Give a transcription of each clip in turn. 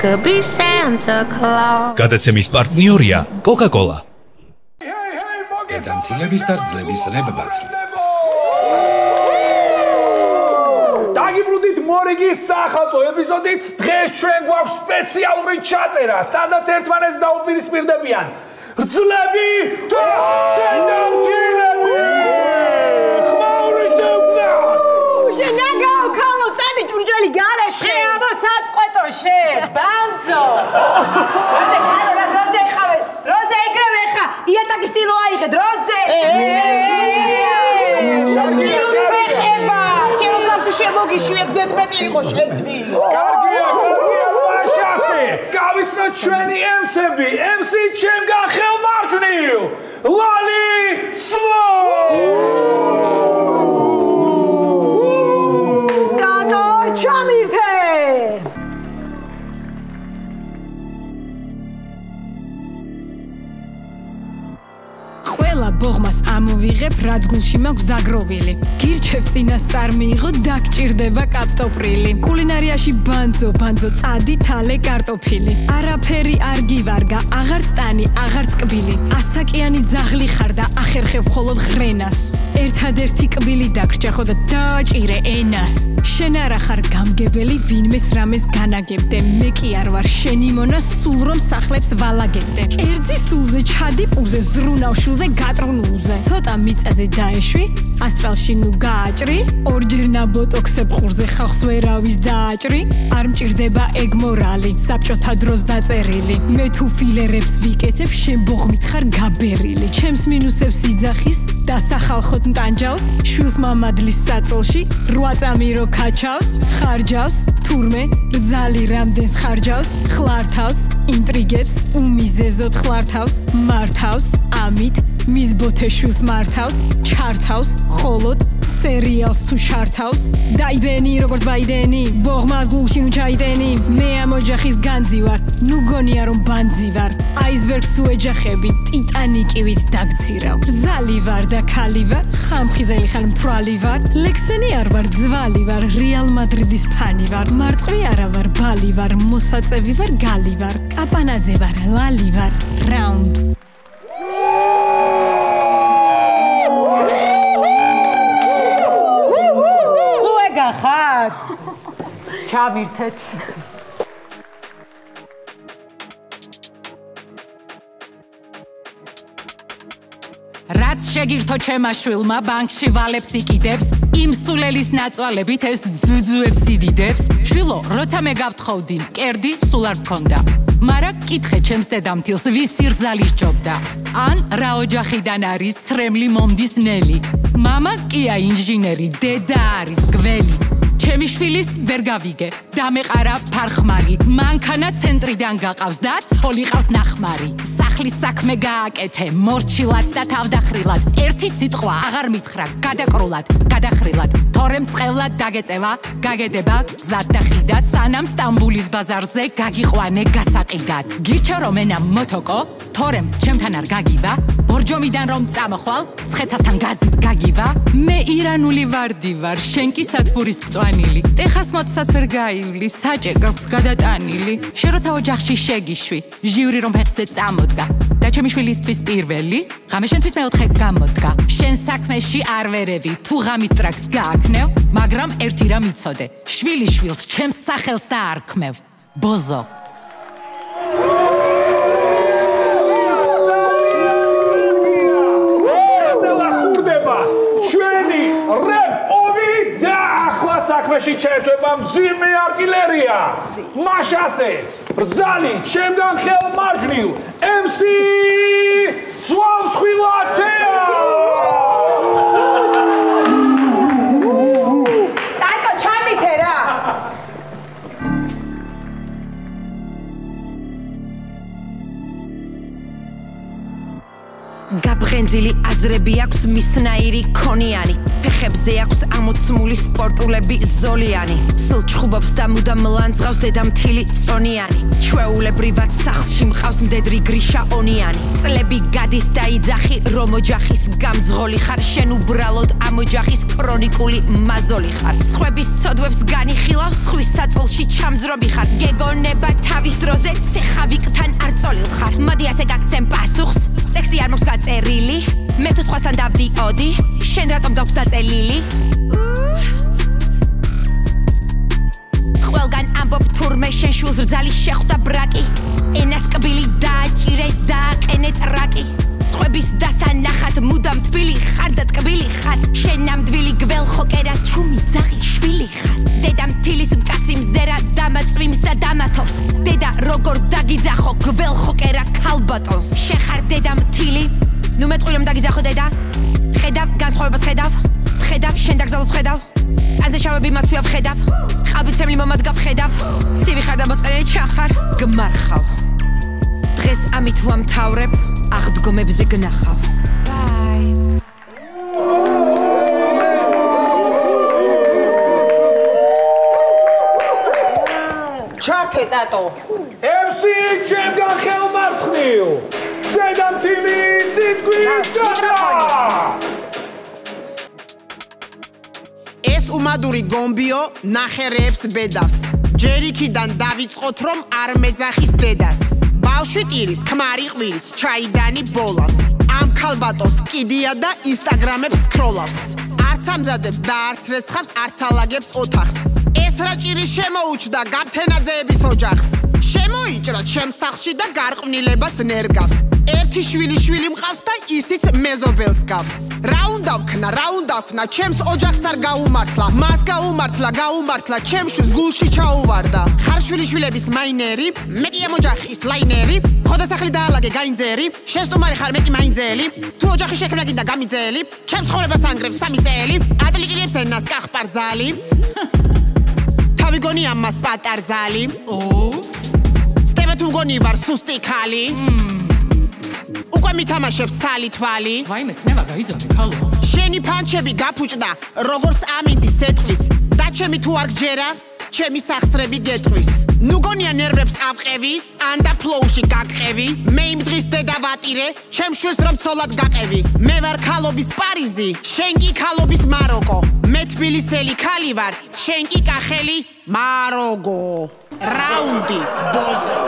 could be Santa Claus. გადაცემის პარტნიორია Coca-Cola. დედამთილების და ძლების რებბათი. დაგიბრუნდით მორიგის სახალხო ეპიზოდით. დღეს ჩვენ გვაქვს სპეციალური ჩაწერა, სადაც ერთმანეთს დაუპირისპირდებიან ძლები და დედამთილები. ხმაური შეუგდა. შენაგაო ქალო წადი ჭურჭელი გარეშე. შეაბა საწყვეტოშე. ბანძო. როზე ქალო როზე ხავე. როზე ეკრევე ხა. იატაკი სტილო აიღე დროზე. შემოგიშვი 16 იყო შეთვი. კარგია, ვაშასე. გავიცნოთ ჩვენი MC-ები. MC ჩემგან ხელმარჯვნივ. ლალი სლო. კატო ჩამირთე. ყველა ბოღმას ამოვიღებ, რაც გულში მაქვს დაგროვილი. გირჩევ წინასწარ მიიღო, დაგჭირდება კარტოფილი. კულინარიაში ბანძო, წადი, თალე, კარტოფილი. არაფერი არ გივარგა, აღარ სტანი, აღარც კბილი. ასაკიანი ძაღლი ხარ და ახერხებ მხოლოდ ხრენას. ერთადერთი კბილი დაგრჩა ხო და დააჭირე ენას. შენ არა ხარ გამგებელი, ვინმეს რამეს განაგებდე. მე კი არ ვარ შენი მონა, სულ რომ სახლებს ვალაგებდე. კერძი სულზე ჩადი პურზე, ზრუნავ შულზე გატრუნულზე. ცოტა მიწაზე დაეშვი, ასტრალში ნუ გააჭრი. ორჯერ ნაბოტოქსებ ხურზე ხალხს ვერავის დააჭრი. არ მჭირდება ეგ მორალი, საბჭოთა დროს დაწერილი. მე თუ ფილერებს ვიკეთებ, შენ ბოღმით ხარ გაბერილი. ჩემს მინუსებს იძახის, დასახალხოთ მტანჯავს. შვილს მამადლის საწოლში, 8 წამირო ქაჩავს. ხარჯავს, თურმე, რძალი რამდენს ხარჯავს. ხლართავს, ინტრიგებს, უმიზეზოდ ხლართავს. მართავს, ამით მის ბოთეშვილს მართავს, ჩართავს, ხოლოდ სერიალს თუ ჩართავს. დაიბენი როგორც ბაიდენი, ბოღმას გულში ნუ ჩაიდენი. მე ამ ოჯახის განძი ვარ, ნუ გონია რომ ბანძი ვარ. აისბერგს თუ ეჯახები, ტიტანიკივით დაგცირავ. რძალი ვარ და ქალი ვარ, ხამხიზელი ხარ მთვრალი ვარ. ლექსენი არ ვარ, ძვალი ვარ, რეალ მადრიდის ფანი ვარ. მარწყვი არა ვარ, ბალი ვარ, მოსაწევი ვარ, გალი ვარ. კაპანაძე ვარ, ლალი ვარ, რაუნდ. ხარ ჩავირთეთ რაც შეგირთო ჩემმა შვილმა ბანკში ვალებს იკიდებს იმ სულელის ნაწვალებით ეს ძუძუებს იდიდებს შვილო როცა მე გავთხოვდი მკერდი სულ არ მქონდა მარა კითხე ჩემს დედამთილს ვის სირძალი სჯობდა ან რა ოჯახიდან არის ცრემლი მომდის ნელი მამა კია ინჟინერი დედა არის გველი ჩემი შვილის ვერ გავიგე დამეყარა ფარხმალი მანქანა ცენტრიდან გაყავს და ცოლი ყავს ნახმარი სახლის საქმე გააკეთე მორჩილად და თავდახრილად ერთი სიტყვა აღარ მითხრა გადაკრულად გადახრილად თორემ წყევლად დაგეწევა გაგედება გზად და ხიდად სანამ სტამბულის ბაზარზე გაგიყვანე გასაყიდად გირჩა რომ ენა მოტოკო თორემ ჩემთან არ გაგივა ბორჯომიდან რომ წამოხვალ ცხეთასთან გაზი გაგივა მე ირანული ვარდი ვარ შენ კი სათბურის მწვანილი ტეხას მოდსაც ვერ გაივლი საჭე გაქვს გადატანილი შენ როცა ოჯახში შეგიშვი ჟიური რომ ფეხზე წამოდგა და ჩემი შვილისთვის პირველი ღამე შენთვის მეოთხე გამოდგა შენ საქმეში არ ვერევი თუ ღამით ტრაქს გააქნევ მაგრამ ერთი რამ იცოდე შვილი შვილს ჩემს სახელს და არ ქმევ ბოზო ჩვენი რეპოვი და ახლა საქმეში ჩაერთვება მძიმე არტილერია მაშასე ბრძალი ჩემგან ხელმარჯვნივ MC სვამსხვილათეა ტატო ჩამითე რა გაბრენძილი აზრები აქვს მისნაირი ქონიანი ფეხებზე აქვს ამოცმული სპორტულები ზოლიანი სულ ჩხუბობს და მუდამ ლანძღავს დედამთილი წონიანი ჩვეულებრივად სახლში მყავს მდედრი გრიშა ონიანი წლები გადის და იძახი რომ ოჯახის გამძღოლი ხარ შენ უბრალოდ ამ ოჯახის ქრონიკული მაზოლი ხარ სხვების ცოდვებს განიხილავს ხვის საწოლში ჩამძრობი ხარ გეგონება თავის დროზე ცეხავიკთან არ წოლილ ხარ მოდი ასე გაგცემ პასუხს ტექსტი არ მოხს გაწერილი მე თუ სხვასთან დავდიოდი შენ რატომ გაქვს დაწელილი ყველგან ამბობ თურმე შენ შულს რძალი შეხვდა ბრაკი ენას კბილი დააჭირე დააყენე ტრაკი სხვების დასანახად მუდამ თბილი ხარ და ტკბილი ხარ შენ ნამდვილი გველხო კერა ჩუმი ძაღი შვილი ხარ დედამთილის მკაცი მზერა დამაწვიმს და დამათობს დედა როგორ დაგიძახო გველხო კერა ქალბატონს შენ ხარ დედამთილი ნუ მეტყვი რომ დაგიძახო დედა ხედავ განსხვავებას ხედავ შენ დაგზავნოს ხედავ აზე შავები მაცვია ხედავ ყალბიცემლი მომად გავხედავ ცივი ხარ და მოწყენილი ჩახარ გმარხავ დღეს ამით ვამთავრებ აღდგომებზე გნახავ ბაი ჩართე ტატო MC ჩემგან ხელმარცხნილ დედამთილი ციცკვის გადა ეს უმადური გომბიო ნახერებს ბედავს ჯერიქიდან დავიწყოთ რომ არ მეძახის დედას ბავშვი ტირის ქმარი ყვირის ჩაიდანი ბოლავს ამ ქალბატონს კიდია და ინსტაგრამებს სკროლავს არც ამზადებს და არც რეცხავს არც ალაგებს ოთახს ეს რა ჭირი შემოუჩდა გაფთენაძეების ოჯახს შემოიჭრა ჩემს სახლში და გარყვნილებას ნერგავს ერთი შვილი მყავს და ისიც მეზობელს გავს რა უნდა ვქნა ჩემს ოჯახს არ გაუმართლა მას გაუმართლა ჩემს გულში ჩაუვარდა ხარ შვილიშვილების მაინერი მეტი ამ ოჯახის ლაინერი ხოდა სახლი დაალაგე გაინძერი შენ სტუმარი ხარ მეტი მაინძელი თუ ოჯახი შექმნა გინდა გამიძელი ჩემს ხოვრებას ანგრევს 3 წელი ატლიკილებს ენას კახპარძალი თავი გონი ამას პატარძალი სტება თუ გონი ვარ სუსტი ქალი უკვე მითამაშებს სალი თვალი ვაიმე ცნება გაიზარდე ქალო შენი ფანჩები გაფუჭდა როგორც ამინდის სეტყვის და ჩემი თუ არ გჯერა ჩემი სახსრები გეტყვის ნუ გონია ნერვებს ავყევი ანდა ფლოუში გაგყევი მე იმ დღის დედა ვატირე ჩემ შვილს რომ ცოლად გაყევი მე ვარ ქალობის პარიზი შენ კი ქალობის მაროკო მე თბილისელი ქალი ვარ შენ კი კახელი მაროგო რაუნდი ბოზო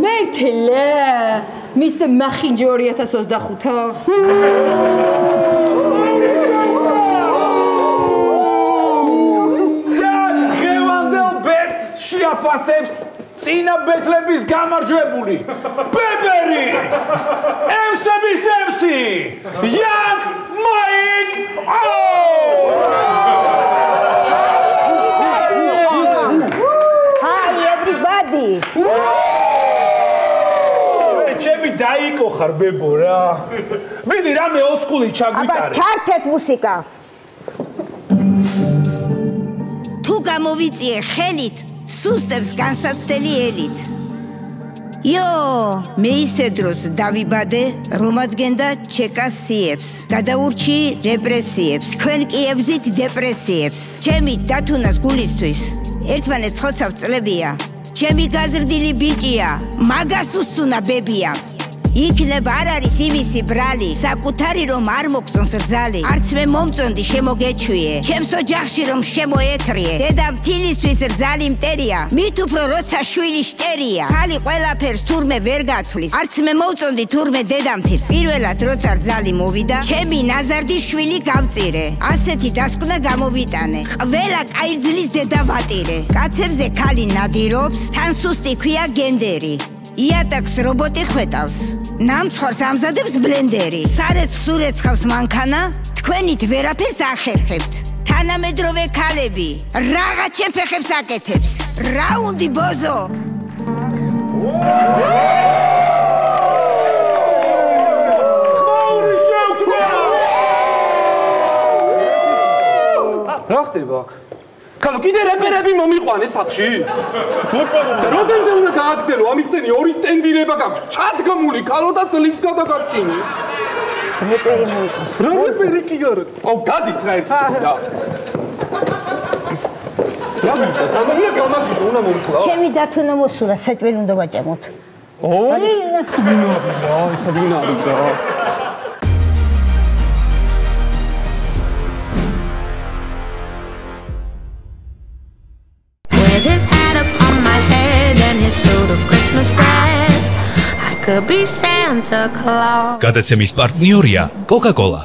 მეთლე მის მახინჯი 2025-ო შეაფასებს წინა ბეთლების გამარჯვებული ბებერი MC Young Mike Hi everybody ჩემი დაიკო ხარ ბებო რა მიდი რამე ოცკული ჩაგვიტარე აბა ჩართეთ მუსიკა თუ გამოვიწიე ხელით სუსტებს განსაცდელი ელით იო მე ისე დროს დავიბადე რომაც გენდა ჩეკასიებს გადაურჩი რეპრესიებს თქვენ კი ებზით დეპრესიებს ჩემი დათუნას გულისთვის ერთმანეთს ხოცავ წლებია ჩემი გაზრდილი ბიჭია მაგას უსწუნა ბებია იქნება არ არის იმისი ბრალი საკუთარი რომ არ მოგწონს რძალი არც მე მომწონდი შემოგეჩვიე ჩემს ოჯახში რომ შემოეთრიე დედამთილისთვის რძალი მტერია მით უფრო როცა შვილი შტერია ხალი ყველაფერს თურმე ვერ გათვლის არც მე მოვწონდი თურმე დედამთილს პირველად როცა რძალი მოვიდა ჩემი ნაზარდი შვილი გავწირე ასეთი დასკვნა გამოვიტანე ყველა კაირძლის დედა ვატირე კაცებზე ხალი ნადირობს თან სუსტი ქვია გენდერი იატაკს რობოტი ხვეტავს ნამცხვარს ამზადებს ბლენდერი სარეცხს სურეცხავს მანქანა თქვენით ვერაფერს ახერხებთ თანამედროვე ქალები რაღაც ჩემ ფეხებს აკეთებთ რაუნდი ბოზო რა ხდება აქ ქალო, კიდე რეპერები მომიყვანეს სახში? რეპერი. რამდენჯერ უნდა გააგრძელო? ამიხსენი ორი სტენდირება გაქვს. ჩადგმული ქალო და წლებს გადაგარჩინე. რეპერი მოიყვანს. რა რეპერი კი არა? აუ, გადით რა ერთი და. რა მინდა? დამია გამაგიდო, უნდა მომხლა. ჩემი დათუნა მოსურა, საჭმელი უნდა ვაჭამოთ. საბინარი და. With his hat upon my head and his suit of Christmas red, I could be Santa Claus. გადაცემის პარტნიორია Coca-Cola.